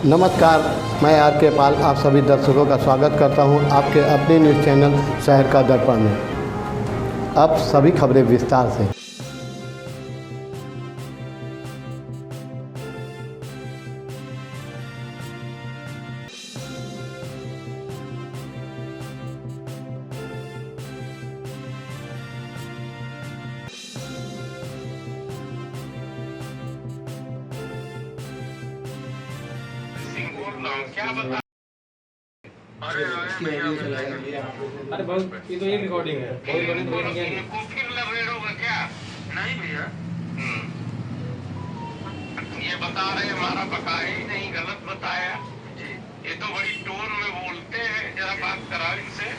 नमस्कार, मैं आर के पाल आप सभी दर्शकों का स्वागत करता हूं आपके अपने न्यूज़ चैनल शहर का दर्पण में। अब सभी खबरें विस्तार से। क्या बता? अरे अरे बहुत ये तो एक रिकॉर्डिंग है, बहुत बड़ी तो नहीं है। तुमको फिर लवेड़ोगे क्या? नहीं भैया। ये बता रहे हमारा बकाया ही नहीं, गलत बताया जी। ये तो बड़ी टोन में बोलते हैं, जरा बात कराओ इनसे।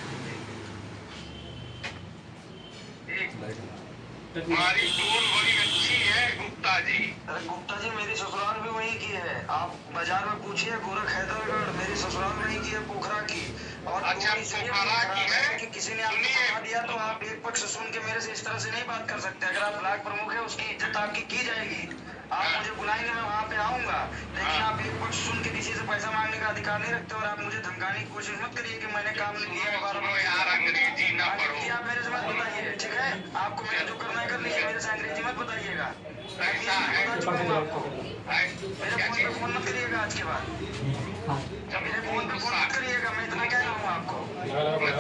हमारी टोन बड़ी अच्छी है गुप्ता जी। अरे गुप्ता जी, मेरी ससुराल भी वहीं की है। आप बाजार में पूछिए, गोरख हैदरगढ़ मेरी ससुराल वहीं की है, पोखरा की। और अच्छा, पोखरा की है कि किसी ने आपको सलाह दिया तो आप एक पक्ष सुन के मेरे से इस तरह से नहीं बात कर सकते। अगर आप ब्लॉक प्रमुख है, उसकी इज्जत आपकी की जाएगी। आप मुझे बुलाएंगे, मैं वहाँ पे आऊंगा, लेकिन आप एक पक्ष सुन के किसी से पैसा मांगने का अधिकार नहीं रखते। और आप मुझे धमकाने की कोशिश मत करिए कि मैंने काम नहीं किया है। यार अंग्रेजी ना पढ़ो। आप मेरे से मत बताइए, ठीक है? आपको मेरे जो करना है कर लीजिए, मेरे से अंग्रेजी मत बताइएगा। ऐसा है आपको मेरे फोन पे फोन मत करिएगा आज के बाद। मेरे फोन पे फोन मत करिएगा, मैं इतना क्या कहूँगा आपको।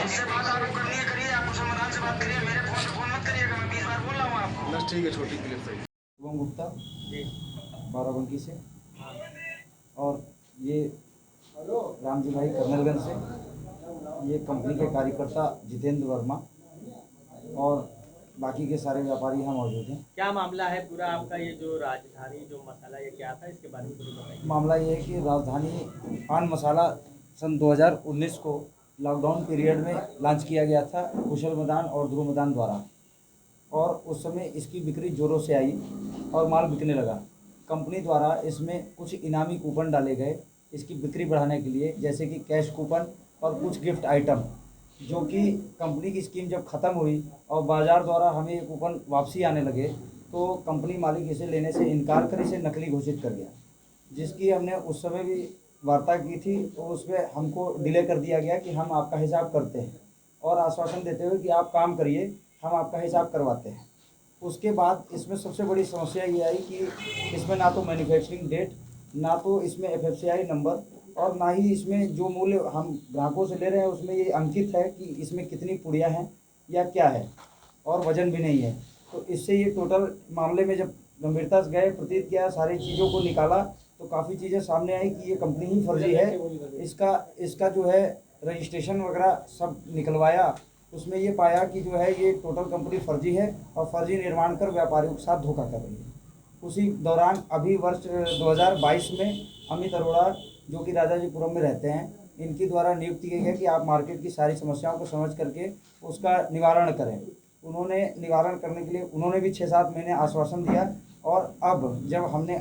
जिससे बात आपको करनी है करिए, आप मुसलमान से बात करिए, मेरे फोन पे फोन मत करिएगा। मैं 20 बार बोल रहा हूँ आपको। बस ठीक है, छोटी क्लिप सही। शुभम गुप्ता बाराबंकी से, और ये रामजी भाई कर्नलगंज से, ये कंपनी के कार्यकर्ता जितेंद्र वर्मा और बाकी के सारे व्यापारी यहाँ मौजूद हैं। क्या मामला है पूरा आपका? ये जो राजधानी जो मसाला ये क्या था, इसके बारे में कुछ बताइए। मामला ये है कि राजधानी पान मसाला सन 2019 को लॉकडाउन पीरियड में लॉन्च किया गया था कुशल मदान और ध्रुव मदान द्वारा, और उस समय इसकी बिक्री ज़ोरों से आई और माल बिकने लगा। कंपनी द्वारा इसमें कुछ इनामी कूपन डाले गए इसकी बिक्री बढ़ाने के लिए, जैसे कि कैश कूपन और कुछ गिफ्ट आइटम, जो कि कंपनी की स्कीम जब ख़त्म हुई और बाज़ार द्वारा हमें ये कूपन वापसी आने लगे, तो कंपनी मालिक इसे लेने से इनकार कर इसे नकली घोषित कर गया, जिसकी हमने उस समय भी वार्ता की थी। तो उसमें हमको डिले कर दिया गया कि हम आपका हिसाब करते हैं, और आश्वासन देते हुए कि आप काम करिए, हम आपका हिसाब करवाते हैं। उसके बाद इसमें सबसे बड़ी समस्या ये आई कि इसमें ना तो मैन्युफैक्चरिंग डेट, ना तो इसमें FFCI नंबर, और ना ही इसमें जो मूल्य हम ग्राहकों से ले रहे हैं उसमें ये अंकित है कि इसमें कितनी पुड़िया हैं या क्या है, और वज़न भी नहीं है। तो इससे ये टोटल मामले में जब गंभीरता से गए, प्रतीत किया, सारी चीज़ों को निकाला, तो काफ़ी चीज़ें सामने आई कि ये कंपनी ही फर्जी है। इसका जो है रजिस्ट्रेशन वगैरह सब निकलवाया, उसमें ये पाया कि जो है ये टोटल कंपनी फर्जी है और फर्जी निर्माण कर व्यापारियों के साथ धोखा कर रही है। उसी दौरान अभी वर्ष 2022 में अमित अरोड़ा, जो कि राजाजीपुरम में रहते हैं, इनकी द्वारा नियुक्ति की गई कि आप मार्केट की सारी समस्याओं को समझ करके उसका निवारण करें। उन्होंने निवारण करने के लिए उन्होंने भी 6-7 महीने आश्वासन दिया, और अब जब हमने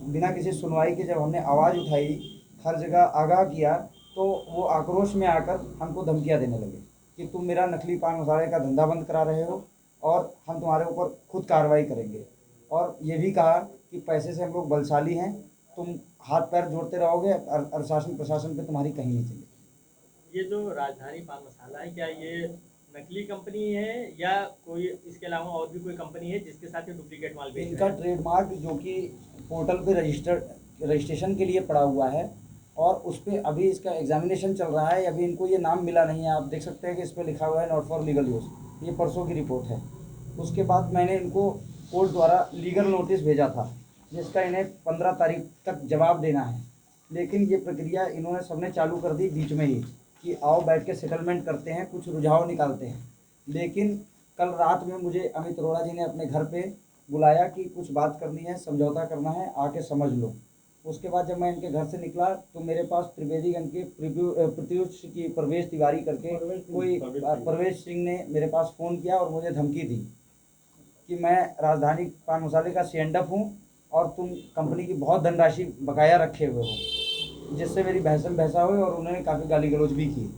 बिना किसी सुनवाई के जब हमने आवाज़ उठाई, हर जगह आगाह किया, तो वो आक्रोश में आकर हमको धमकियाँ देने लगे कि तुम मेरा नकली पान मसाले का धंधा बंद करा रहे हो और हम तुम्हारे ऊपर खुद कार्रवाई करेंगे। और ये भी कहा कि पैसे से हम लोग बलशाली हैं, तुम हाथ पैर जोड़ते रहोगे और शासन प्रशासन पे तुम्हारी कहीं नहीं चलेगी। ये जो राजधानी पान मसाला है, क्या ये नकली कंपनी है या कोई इसके अलावा और भी कोई कंपनी है जिसके साथ ये डुप्लीकेट माल बेच इनका रहे हैं? ट्रेडमार्क जो कि पोर्टल पे रजिस्ट्रेशन के लिए पड़ा हुआ है, और उस पर अभी इसका एग्जामिनेशन चल रहा है। अभी इनको ये नाम मिला नहीं है। आप देख सकते हैं कि इस पर लिखा हुआ है नॉट फॉर लीगल यूज़। ये परसों की रिपोर्ट है। उसके बाद मैंने इनको कोर्ट द्वारा लीगल नोटिस भेजा था, जिसका इन्हें 15 तारीख तक जवाब देना है। लेकिन ये प्रक्रिया इन्होंने सबने चालू कर दी बीच में ही कि आओ बैठ के सेटलमेंट करते हैं, कुछ रुझाव निकालते हैं। लेकिन कल रात में मुझे अमित अरोड़ा जी ने अपने घर पे बुलाया कि कुछ बात करनी है, समझौता करना है, आके समझ लो। उसके बाद जब मैं इनके घर से निकला तो मेरे पास त्रिवेदीगंज के प्रत्युष की प्रवेश तिवारी करके कोई प्रवेश सिंह ने मेरे पास फ़ोन किया और मुझे धमकी दी कि मैं राजधानी पान मसाले का सेंडअप हूँ और तुम कंपनी की बहुत धनराशि बकाया रखे हुए हो, जिससे मेरी बहसा हुई और उन्होंने काफ़ी गाली गलौज भी की।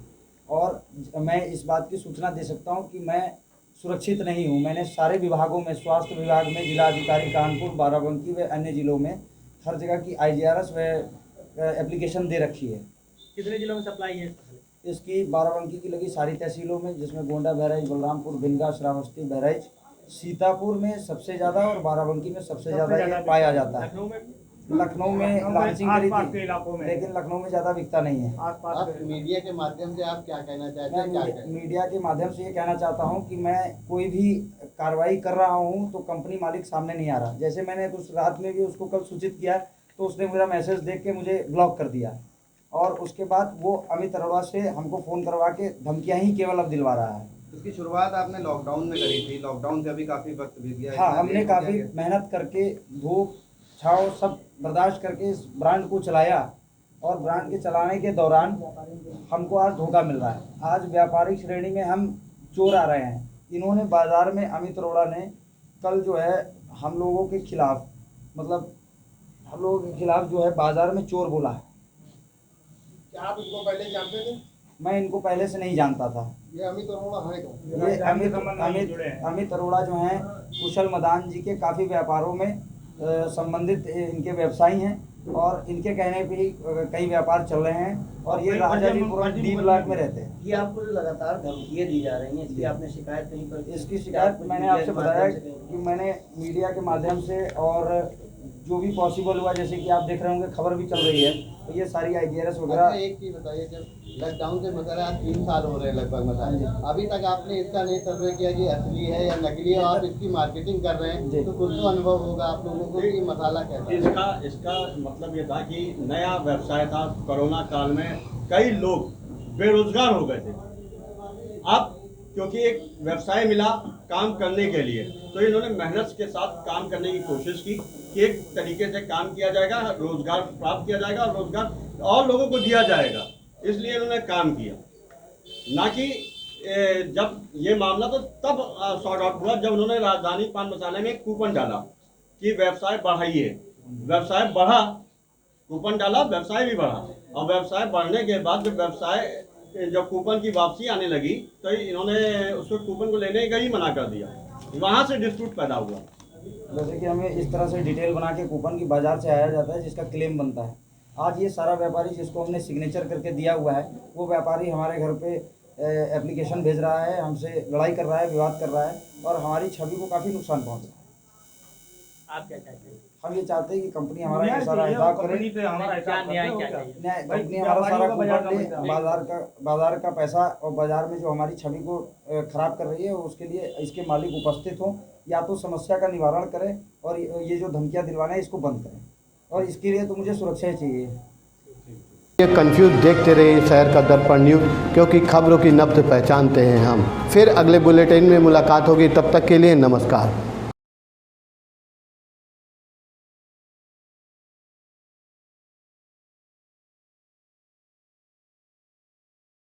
और मैं इस बात की सूचना दे सकता हूँ कि मैं सुरक्षित नहीं हूँ। मैंने सारे विभागों में, स्वास्थ्य विभाग में, जिला अधिकारी कानपुर, बाराबंकी व अन्य ज़िलों में हर जगह की IGRS व एप्लीकेशन दे रखी है। कितने जिलों में सप्लाई है फसल? इसकी बाराबंकी की लगी सारी तहसीलों में, जिसमें गोंडा, बहराइच, बलरामपुर, बिनगा, श्रावस्ती, बहराइच, सीतापुर में सबसे ज़्यादा और बाराबंकी में सबसे ज़्यादा ये पाया जाता है। लखनऊ में? लखनऊ में लॉन्चिंग करी आसपास के थी, इलाकों में। लेकिन लखनऊ में ज़्यादा बिकता नहीं है। आसपास आप के मीडिया के माध्यम से आप क्या कहना चाहते मैं हैं, क्या कहें? मीडिया के माध्यम से ये कहना चाहता हूँ कि मैं कोई भी कार्रवाई कर रहा हूँ तो कंपनी मालिक सामने नहीं आ रहा। जैसे मैंने कुछ रात में भी उसको कल सूचित किया तो उसने मेरा मैसेज देख के मुझे ब्लॉक कर दिया, और उसके बाद वो अमित अरोड़ा से हमको फ़ोन करवा के धमकियाँ ही केवल अब दिलवा रहा है। इसकी शुरुआत आपने लॉकडाउन में करी थी, लॉकडाउन से अभी काफ़ी वक्त बीत गया। हाँ, इतना हमने लेट हो काफ़ी गया। मेहनत करके धूप छाँव सब बर्दाश्त करके इस ब्रांड को चलाया, और ब्रांड के चलाने के दौरान हमको आज धोखा मिल रहा है। आज व्यापारिक श्रेणी में हम चोर आ रहे हैं। इन्होंने बाज़ार में, अमित अरोड़ा ने कल जो है हम लोगों के खिलाफ, मतलब हम लोगों के खिलाफ जो है बाज़ार में चोर बोला है। क्या आप इनको पहले जानते थे? मैं इनको पहले से नहीं जानता था। ये अमित अरोड़ा है कौन? ये अमित अरोड़ा जो हैं कुशल मदान जी के काफ़ी व्यापारों में संबंधित इनके व्यवसायी हैं, और इनके कहने पे ही कई व्यापार चल रहे हैं, और ये राजाजीपुरम डी ब्लॉक में रहते हैं। ये आपको जो लगातार धमकियाँ दी जा रही हैं, इसकी आपने शिकायत कहीं पर? इसकी शिकायत मैंने आपसे बताया कि मैंने मीडिया के माध्यम से, और जो भी पॉसिबल हुआ, जैसे कि आप देख रहे होंगे खबर भी चल रही है, तो ये सारी IGRS वगैरह। एक चीज़ बताइए, जब लॉकडाउन से मतलब आज 3 साल हो रहे हैं लगभग, मतलब अभी तक आपने इसका नहीं सर्वे किया कि असली है या नकली है, आप इसकी मार्केटिंग कर रहे हैं, तो कुछ तो अनुभव होगा आप लोगों को कि मसाला कैसा है। इसका मतलब ये था कि नया व्यवसाय था। कोरोना काल में कई लोग बेरोजगार हो गए थे। अब क्योंकि एक व्यवसाय मिला काम करने के लिए, तो इन्होंने मेहनत के साथ काम करने की कोशिश की कि एक तरीके से काम किया जाएगा, रोजगार प्राप्त किया जाएगा, और रोजगार और लोगों को दिया जाएगा, इसलिए इन्होंने काम किया। ना कि जब ये मामला तो तब सॉर्ट आउट हुआ जब उन्होंने राजधानी पान मसाले में एक कूपन डाला कि व्यवसाय बढ़ाइए। व्यवसाय बढ़ा, कूपन डाला, व्यवसाय भी बढ़ा, और व्यवसाय बढ़ने के बाद जब कूपन की वापसी आने लगी तो इन्होंने उसको कूपन को लेने का ही मना कर दिया। वहाँ से डिस्प्यूट पैदा हुआ। जैसे कि हमें इस तरह से डिटेल बना के कूपन की बाज़ार से आया जाता है, जिसका क्लेम बनता है। आज ये सारा व्यापारी जिसको हमने सिग्नेचर करके दिया हुआ है, वो व्यापारी हमारे घर पे एप्लीकेशन भेज रहा है, हमसे लड़ाई कर रहा है, विवाद कर रहा है, और हमारी छवि को काफ़ी नुकसान पहुँच रहा है। आप क्या चाहते हैं? हम ये चाहते हैं कि कंपनी हमारा सारा हिसाब करे, कंपनी पे हमारा क्या हिसाब न्याय करते क्या हो क्या? चाहिए? कंपनी हमारा सारा कूपन ले, नहीं। बाजार का पैसा, और बाजार में जो हमारी छवि को खराब कर रही है, उसके लिए इसके मालिक उपस्थित हों, या तो समस्या का निवारण करें, और ये जो धमकियां दिलवाना है इसको बंद करें, और इसके लिए तो मुझे सुरक्षा ही चाहिए। ये कंफ्यूज देखते रहिए शहर का दर्पण न्यूज़, क्योंकि खबरों की नब्ज पहचानते हैं हम। फिर अगले बुलेटिन में मुलाकात होगी, तब तक के लिए नमस्कार।